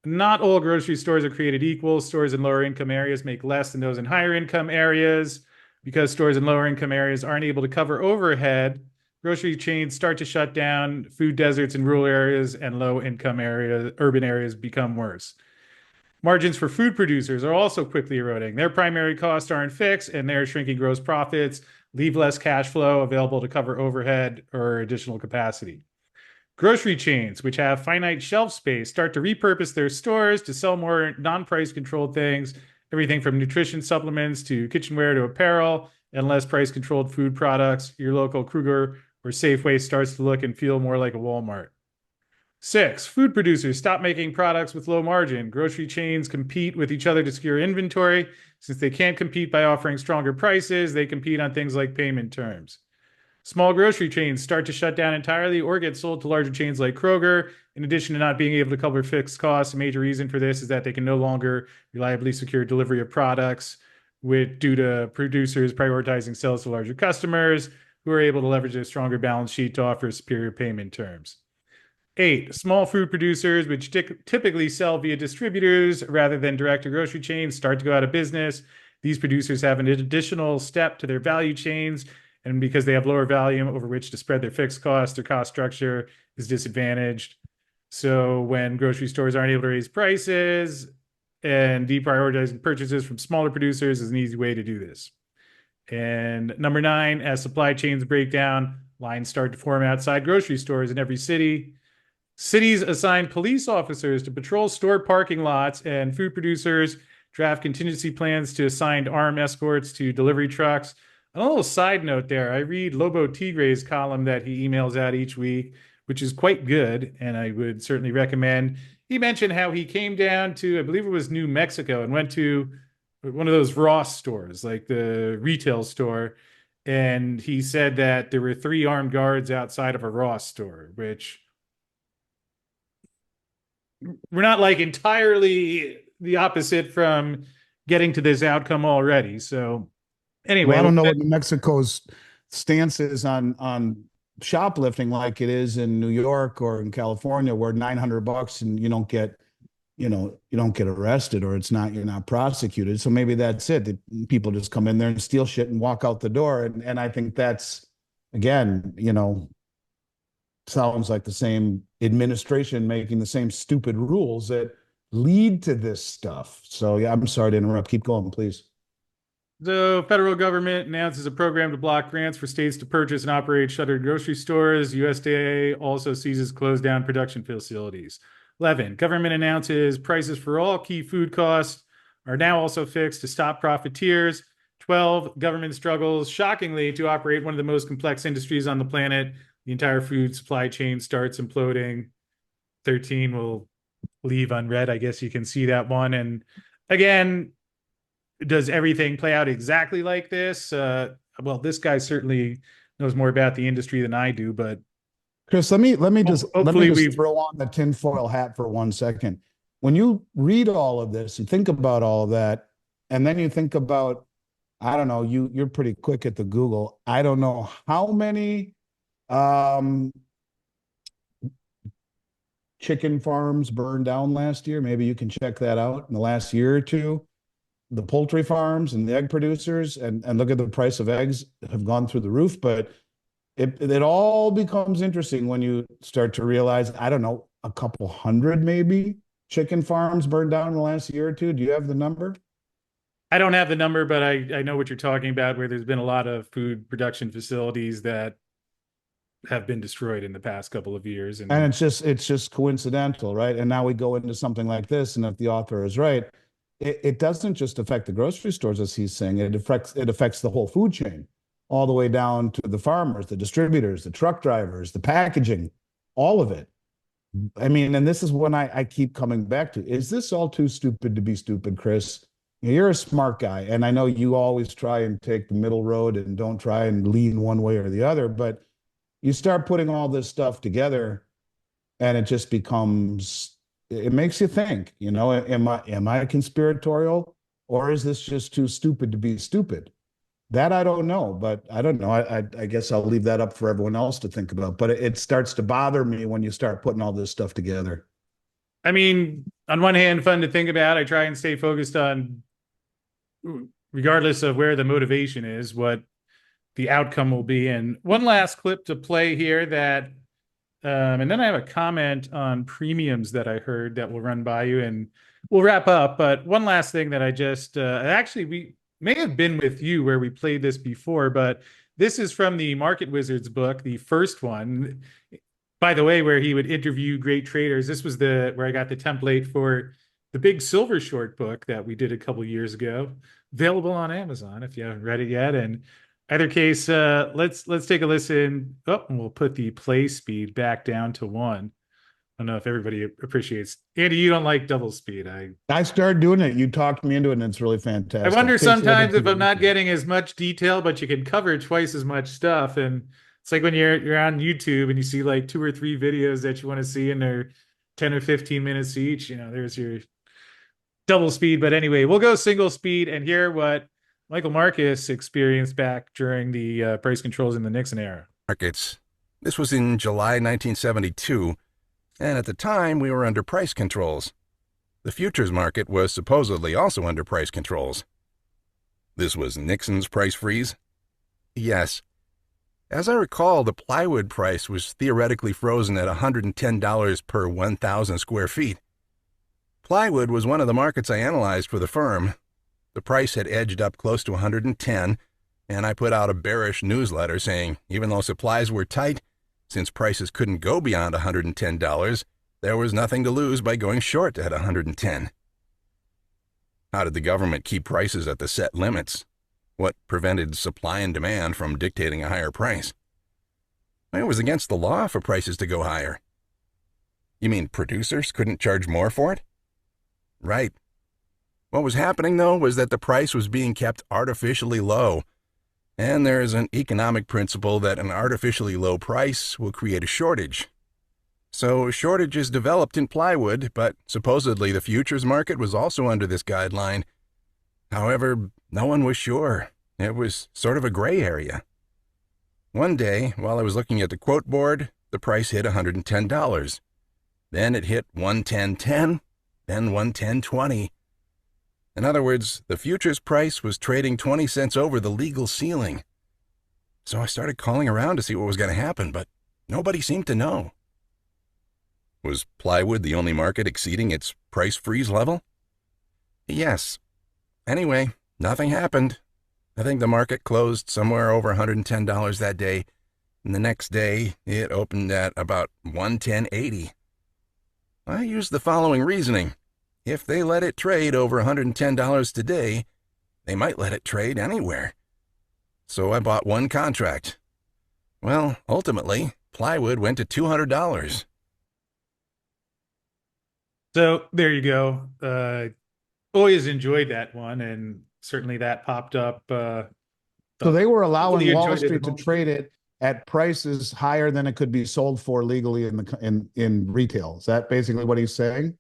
not all grocery stores are created equal. Stores in lower income areas make less than those in higher income areas. Because stores in lower income areas aren't able to cover overhead, grocery chains start to shut down. Food deserts in rural areas and low income areas, urban areas become worse. Margins for food producers are also quickly eroding. Their primary costs aren't fixed, and they're shrinking gross profits, leave less cash flow available to cover overhead or additional capacity. Grocery chains, which have finite shelf space, start to repurpose their stores to sell more non-price controlled things, everything from nutrition supplements to kitchenware to apparel, and less price controlled food products. Your local Kruger or Safeway starts to look and feel more like a Walmart. 6, food producers stop making products with low margin. Grocery chains compete with each other to secure inventory. Since they can't compete by offering stronger prices, they compete on things like payment terms. Small grocery chains start to shut down entirely or get sold to larger chains like Kroger. In addition to not being able to cover fixed costs, a major reason for this is that they can no longer reliably secure delivery of products due to producers prioritizing sales to larger customers who are able to leverage their stronger balance sheet to offer superior payment terms. 8, small food producers, which typically sell via distributors rather than direct to grocery chains, start to go out of business. These producers have an additional step to their value chains, and because they have lower volume over which to spread their fixed costs, their cost structure is disadvantaged. So when grocery stores aren't able to raise prices, and deprioritizing purchases from smaller producers is an easy way to do this. And number 9, as supply chains break down, lines start to form outside grocery stores in every city. Cities assign police officers to patrol store parking lots, and food producers draft contingency plans to assign armed escorts to delivery trucks. A little side note there, I read Lobo Tigre's column that he emails out each week, which is quite good, and I would certainly recommend. He mentioned how he came down to, I believe it was New Mexico, and went to one of those Ross stores, like the retail store, and he said that there were 3 armed guards outside of a Ross store, which we're not like entirely the opposite from getting to this outcome already. So anyway, Well, I don't know what New Mexico's stance is on shoplifting like it is in New York or in California, where $900 and you don't get, you don't get arrested, or you're not prosecuted. So maybe that's it. That people just come in there and steal shit and walk out the door. And I think that's, again, sounds like the same administration making the same stupid rules that lead to this stuff. So yeah, I'm sorry to interrupt. Keep going, please. The federal government announces a program to block grants for states to purchase and operate shuttered grocery stores. USDA also seizes closed down production facilities. 11, government announces prices for all key food costs are now also fixed to stop profiteers. 12, government struggles shockingly to operate one of the most complex industries on the planet. The entire food supply chain starts imploding. 13 will leave unread. I guess you can see that one. And again, does everything play out exactly like this? Well, this guy certainly knows more about the industry than I do, but Chris, let me just hopefully throw on the tinfoil hat for 1 second. When you read all of this and think about all of that, and then you think about, I don't know, you're pretty quick at the Google. I don't know how many chicken farms burned down last year. Maybe you can check that out in the last year or two. The poultry farms and the egg producers, and look at the price of eggs have gone through the roof. But it all becomes interesting when you start to realize, I don't know, a couple hundred maybe chicken farms burned down in the last year or two. Do you have the number? I don't have the number, but I know what you're talking about, where there's been a lot of food production facilities that have been destroyed in the past couple of years. And it's just coincidental, right? And now we go into something like this, and if the author is right, it doesn't just affect the grocery stores, as he's saying. It affects the whole food chain, all the way down to the farmers, the distributors, the truck drivers, the packaging, all of it. I mean, and this is when I keep coming back to, is this all too stupid to be stupid, Chris? You're a smart guy, and I know you always try and take the middle road and don't try and lean one way or the other, but you start putting all this stuff together and it just becomes, it makes you think, am I conspiratorial, or is this just too stupid to be stupid? That I don't know, but I don't know. I guess I'll leave that up for everyone else to think about. But it starts to bother me when you start putting all this stuff together. I mean, on one hand, fun to think about. I try and stay focused on, regardless of where the motivation is, what the outcome will be. And one last clip to play here that, and then I have a comment on premiums that I heard that will run by you. And we'll wrap up. But one last thing that I just actually we may have been with you where we played this before, but this is from the Market Wizards book, the first one. By the way, where he would interview great traders. This was the where I got the template for the big silver short book that we did a couple years ago, available on Amazon if you haven't read it yet. And either case, let's take a listen. Oh, and we'll put the play speed back down to 1. I don't know if everybody appreciates. Andy, you don't like double speed. I started doing it. You talked me into it, and it's really I fantastic. wonder Takes a little sometimes bit if I'm too not long. getting as much detail, but you can cover twice as much stuff. And it's like when you're on YouTube and you see like 2 or 3 videos that you want to see and they're 10 or 15 minutes each. There's your double speed. But anyway, we'll go single speed and hear what Michael Marcus experienced back during the price controls in the Nixon era. Markets. This was in July 1972, and at the time we were under price controls. The futures market was supposedly also under price controls. This was Nixon's price freeze? Yes. As I recall, the plywood price was theoretically frozen at $110 per 1,000 square feet. Plywood was one of the markets I analyzed for the firm. The price had edged up close to 110, and I put out a bearish newsletter saying even though supplies were tight, since prices couldn't go beyond $110, there was nothing to lose by going short at 110. How did the government keep prices at the set limits? What prevented supply and demand from dictating a higher price? It was against the law for prices to go higher. You mean producers couldn't charge more for it? Right. What was happening, though, was that the price was being kept artificially low. And there is an economic principle that an artificially low price will create a shortage. So shortages developed in plywood, but supposedly the futures market was also under this guideline. However, no one was sure. It was sort of a gray area. One day, while I was looking at the quote board, the price hit $110. Then it hit 110.10, then 110.20. In other words, the futures price was trading 20 cents over the legal ceiling. So I started calling around to see what was going to happen, but nobody seemed to know. Was plywood the only market exceeding its price freeze level? Yes. Anyway, nothing happened. I think the market closed somewhere over $110 that day, and the next day it opened at about 110.80. I used the following reasoning. If they let it trade over $110 today, they might let it trade anywhere. So I bought one contract. Well, ultimately, plywood went to $200. So there you go. Always enjoyed that one, and certainly that popped up. So they were allowing Really Wall enjoyed it Street the to most. trade it at prices higher than it could be sold for legally in retail. Is that basically what he's saying?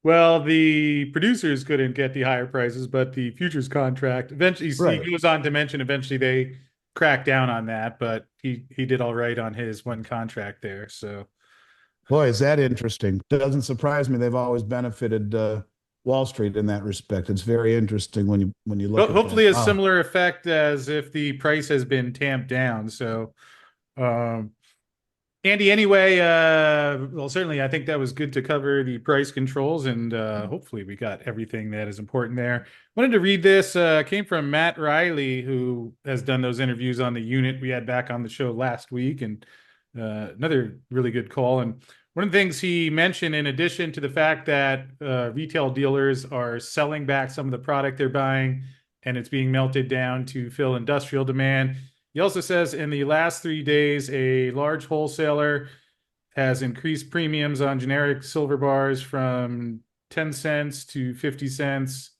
Well, the producers couldn't get the higher prices, but the futures contract eventually, Right. he goes on to mention eventually they cracked down on that, but he did all right on his one contract there. So Boy, is that interesting. Doesn't surprise me. They've always benefited Wall Street in that respect. It's very interesting when you look at hopefully that. a similar effect as if the price has been tamped down. So Andy, anyway, well, certainly I think that was good to cover the price controls, and hopefully we got everything that is important there. Wanted to read this, came from Matt Riley, who has done those interviews on the unit we had back on the show last week, and another really good call. And one of the things he mentioned, in addition to the fact that retail dealers are selling back some of the product they're buying, and it's being melted down to fill industrial demand, he also says in the last 3 days, a large wholesaler has increased premiums on generic silver bars from 10 cents to 50 cents.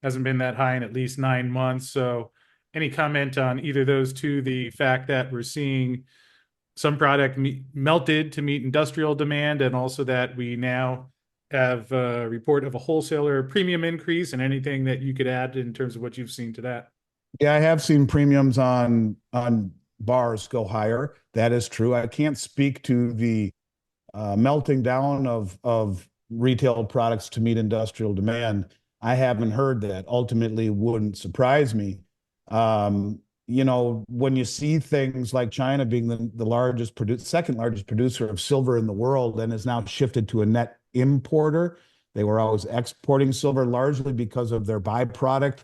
Hasn't been that high in at least 9 months. So any comment on either of those two, the fact that we're seeing some product melted to meet industrial demand, and also that we now have a report of a wholesaler premium increase, and anything that you could add in terms of what you've seen to that? Yeah, I have seen premiums on bars go higher. That is true. I can't speak to the melting down of retail products to meet industrial demand. I haven't heard that. Ultimately, wouldn't surprise me. When you see things like China being the second largest producer of silver in the world and is now shifted to a net importer, They were always exporting silver largely because of their byproduct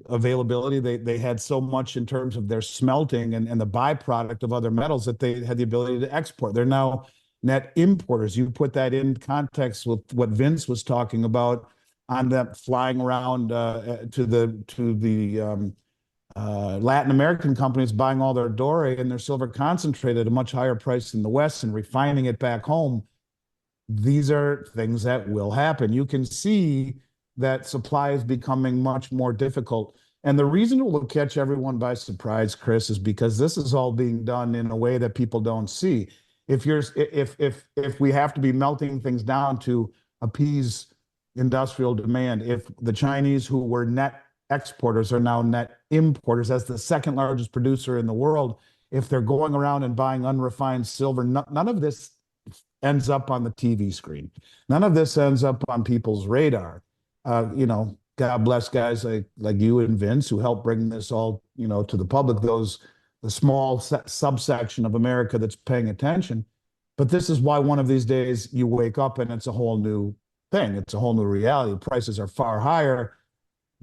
availability. They had so much in terms of their smelting and the byproduct of other metals that they had the ability to export. They're now net importers. You put that in context with what Vince was talking about on them flying around to the Latin American companies buying all their doré and their silver concentrate at a much higher price in the West and refining it back home. These are things that will happen. You can see that supply is becoming much more difficult. And the reason it will catch everyone by surprise, Chris, is because this is all being done in a way that people don't see. If we have to be melting things down to appease industrial demand, if the Chinese, who were net exporters, are now net importers as the second largest producer in the world, if they're going around and buying unrefined silver, none of this ends up on the TV screen. None of this ends up on people's radar. God bless guys like you and Vince who help bring this all, to the public, the small subsection of America that's paying attention. But this is why one of these days you wake up and it's a whole new thing. It's a whole new reality. Prices are far higher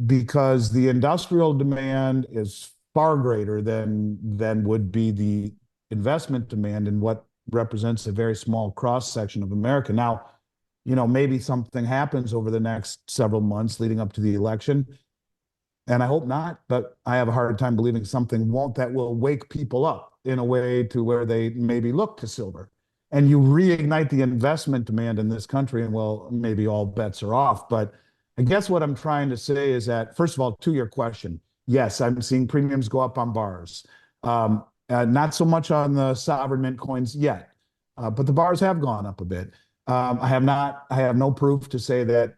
because the industrial demand is far greater than would be the investment demand in what represents a very small cross section of America. Now, maybe something happens over the next several months leading up to the election. And I hope not, but I have a hard time believing something won't that will wake people up in a way to where they maybe look to silver. And you reignite the investment demand in this country, and well, maybe all bets are off. But I guess what I'm trying to say is that, first of all, to your question, yes, I'm seeing premiums go up on bars. Not so much on the sovereign mint coins yet, but the bars have gone up a bit. I have no proof to say that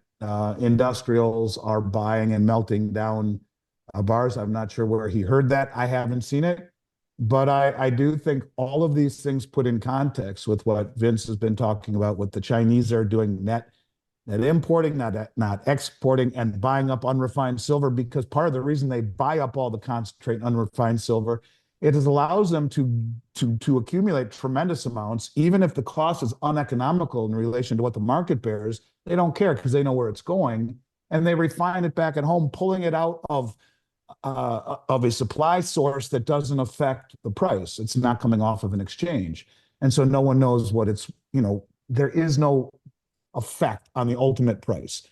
industrials are buying and melting down bars. I'm not sure where he heard that. I haven't seen it. But I do think all of these things put in context with what Vince has been talking about, what the Chinese are doing, net importing, not exporting, and buying up unrefined silver, because part of the reason they buy up all the concentrate unrefined silver, it allows them to accumulate tremendous amounts, even if the cost is uneconomical in relation to what the market bears. They don't care because they know where it's going, and they refine it back at home, pulling it out of a supply source that doesn't affect the price. It's not coming off of an exchange. And so no one knows what it's, there is no effect on the ultimate price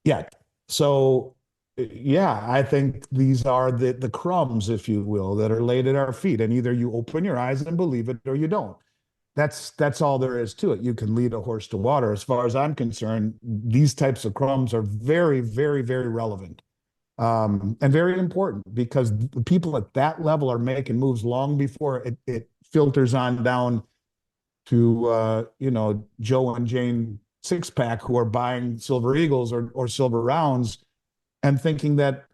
yet. So yeah, I think these are the crumbs, if you will, that are laid at our feet. And either you open your eyes and believe it or you don't. That's all there is to it. You can lead a horse to water. As far as I'm concerned, these types of crumbs are very, very, very relevant. And very important, because the people at that level are making moves long before it filters on down to Joe and Jane Sixpack, who are buying Silver Eagles or Silver Rounds and thinking that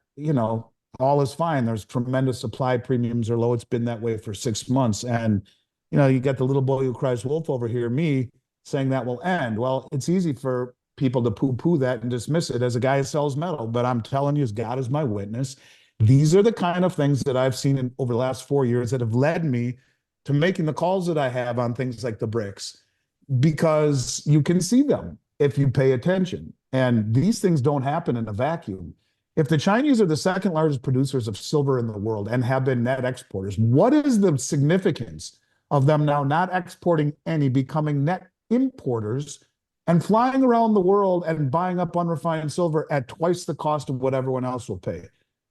all is fine. There's tremendous supply, premiums are low. It's been that way for 6 months, and you get the little boy who cries wolf over here, me, saying that will end. Well, it's easy for people to poo-poo that and dismiss it as a guy who sells metal. But I'm telling you, as God is my witness, these are the kind of things that I've seen over the last 4 years that have led me to making the calls that I have on things like the BRICS, because you can see them if you pay attention. And these things don't happen in a vacuum. If the Chinese are the second largest producers of silver in the world and have been net exporters, what is the significance of them now not exporting any, becoming net importers, and flying around the world and buying up unrefined silver at twice the cost of what everyone else will pay?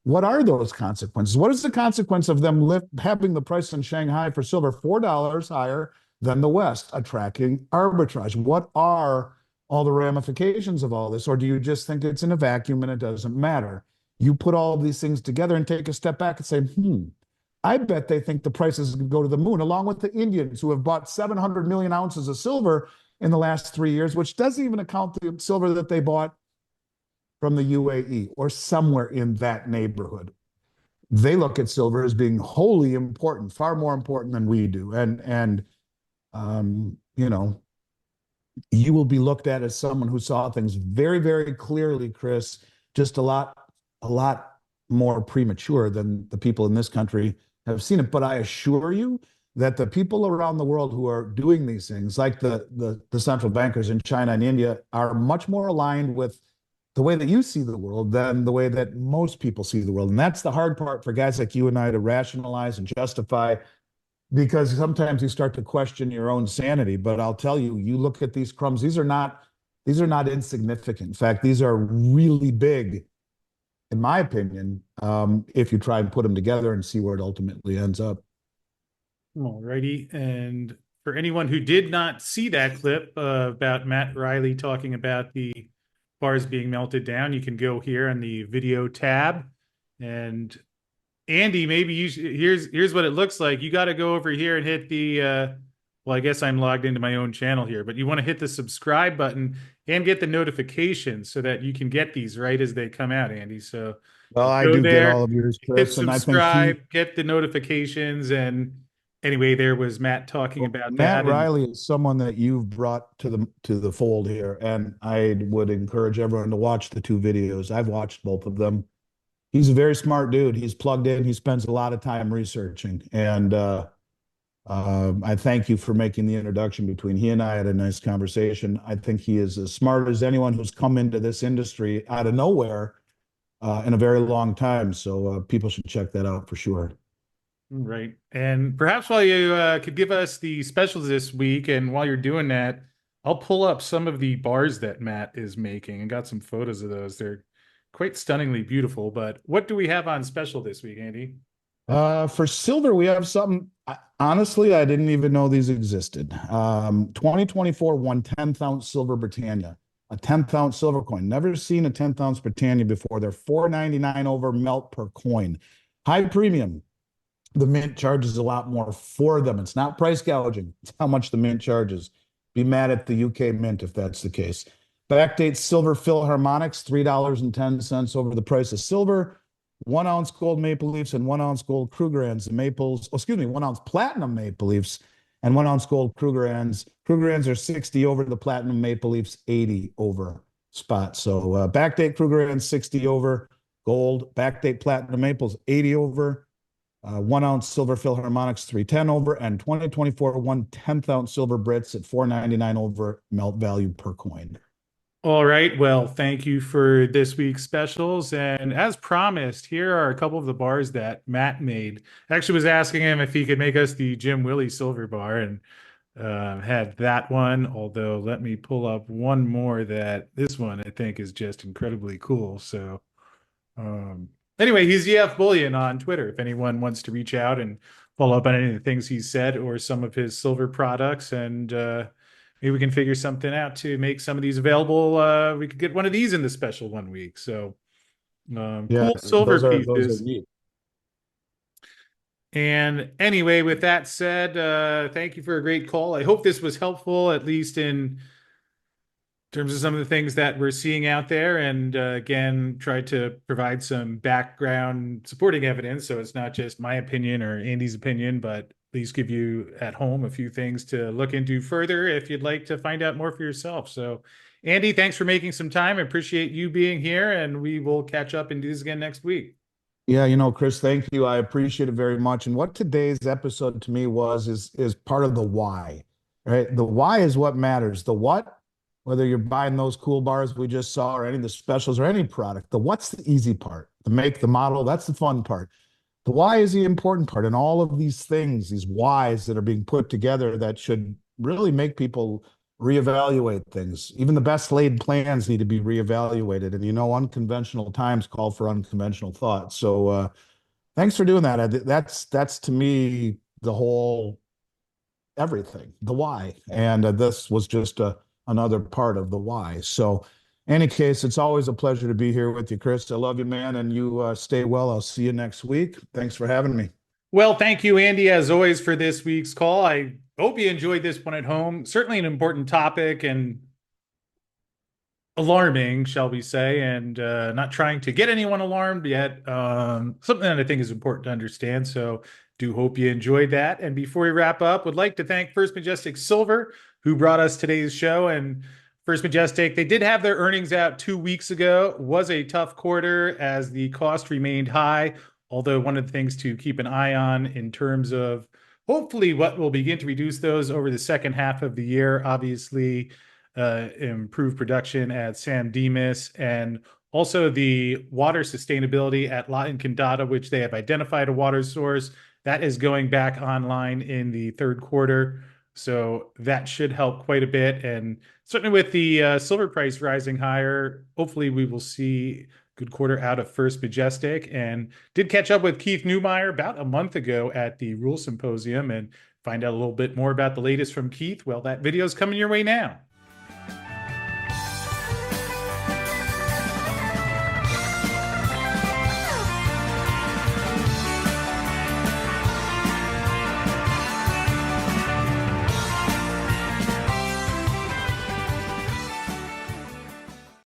What are those consequences? What is the consequence of them having the price in Shanghai for silver $4 higher than the West, attracting arbitrage? What are all the ramifications of all this? Or do you just think it's in a vacuum and it doesn't matter? You put all of these things together and take a step back and say, I bet they think the prices could go to the moon, along with the Indians, who have bought 700 million ounces of silver in the last 3 years, which doesn't even account the silver that they bought from the UAE or somewhere in that neighborhood. They look at silver as being wholly important, far more important than we do. And you will be looked at as someone who saw things very, very clearly, Chris, just a lot more premature than the people in this country have seen it. But I assure you that the people around the world who are doing these things, like the central bankers in China and India, are much more aligned with the way that you see the world than the way that most people see the world. And that's the hard part for guys like you and I to rationalize and justify, because sometimes you start to question your own sanity. But I'll tell you, you look at these crumbs, these are not insignificant. In fact, these are really big, in my opinion, if you try and put them together and see where it ultimately ends up. All righty. And for anyone who did not see that clip about Matt Riley talking about the bars being melted down, you can go here on the video tab. And Andy, maybe here's what it looks like. You got to go over here and hit the well, I guess I'm logged into my own channel here, but you want to hit the subscribe button and get the notifications so that you can get these right as they come out, Andy. So Well, I go do get there, all of yours, hit Chris, and I think subscribe, get the notifications. And anyway, there was Matt talking about Matt that. Riley is someone that you've brought to the fold here, and I would encourage everyone to watch the two videos. I've watched both of them. He's a very smart dude. He's plugged in. He spends a lot of time researching, and I thank you for making the introduction. Between he and I had a nice conversation. I think he is as smart as anyone who's come into this industry out of nowhere in a very long time. So people should check that out for sure. Right. And perhaps while you could give us the specials this week, and while you're doing that, I'll pull up some of the bars that Matt is making and got some photos of those. They're quite stunningly beautiful. But what do we have on special this week, Andy? For silver, we have something. Honestly, I didn't even know these existed. 2024 1/10 ounce silver Britannia, a 10th ounce silver coin. Never seen a 10th ounce Britannia before. They're $4.99 over melt per coin. High premium. The mint charges a lot more for them. It's not price gouging. It's how much the mint charges. Be mad at the UK mint if that's the case. Backdate silver Philharmonics, $3.10 over the price of silver. 1 ounce gold maple leafs and 1 ounce gold Krugerrands. The maples, 1 ounce platinum maple leafs and 1 ounce gold Krugerrands. Krugerrands are 60 over the platinum maple leafs, 80 over spot. So backdate Krugerrands 60 over gold. Backdate platinum maples 80 over. 1 ounce silver Philharmonics 310 over, and 2024 1/10 ounce silver Brits at $4.99 over melt value per coin. All right. Well, thank you for this week's specials. And as promised, here are a couple of the bars that Matt made. I actually was asking him if he could make us the Jim Willie silver bar, and had that one. Although, let me pull up one more that this one I think is just incredibly cool. So, anyway, he's EF Bullion on Twitter. If anyone wants to reach out and follow up on any of the things he said or some of his silver products, and maybe we can figure something out to make some of these available. We could get one of these in the special one week. So Yeah, cool silver those are pieces. neat. And anyway, with that said, thank you for a great call. I hope this was helpful, at least in terms of some of the things that we're seeing out there, and again, try to provide some background supporting evidence, so it's not just my opinion or Andy's opinion, but at least give you at home a few things to look into further if you'd like to find out more for yourself. So Andy, thanks for making some time. I appreciate you being here, and we will catch up and do this again next week. Yeah, Chris, thank you. I appreciate it very much. And what today's episode to me is part of the why, right? The why is what matters. The what, whether you're buying those cool bars we just saw or any of the specials or any product, the what's the easy part. The make, the model, that's the fun part. The why is the important part. And all of these things, these whys that are being put together that should really make people reevaluate things. Even the best laid plans need to be reevaluated. And unconventional times call for unconventional thought. So thanks for doing that. That's to me the whole everything, the why. And this was just another part of the why. So any case, it's always a pleasure to be here with you, Chris. I love you, man, and you stay well. I'll see you next week. Thanks for having me. Well, thank you, Andy, as always, for this week's call. I hope you enjoyed this one at home. Certainly an important topic and alarming, shall we say, and not trying to get anyone alarmed yet. Something that I think is important to understand. So do hope you enjoyed that. And before we wrap up, would like to thank First Majestic Silver, who brought us today's show. And First Majestic, they did have their earnings out 2 weeks ago. It was a tough quarter as the cost remained high. Although one of the things to keep an eye on in terms of hopefully what will begin to reduce those over the second half of the year. Obviously, improve production at San Dimas, and also the water sustainability at La Encantada, which they have identified a water source that is going back online in the third quarter. So that should help quite a bit. And certainly with the silver price rising higher, hopefully we will see good quarter out of First Majestic. And did catch up with Keith Newmeyer about a month ago at the Rule Symposium and find out a little bit more about the latest from Keith. Well, that video is coming your way now.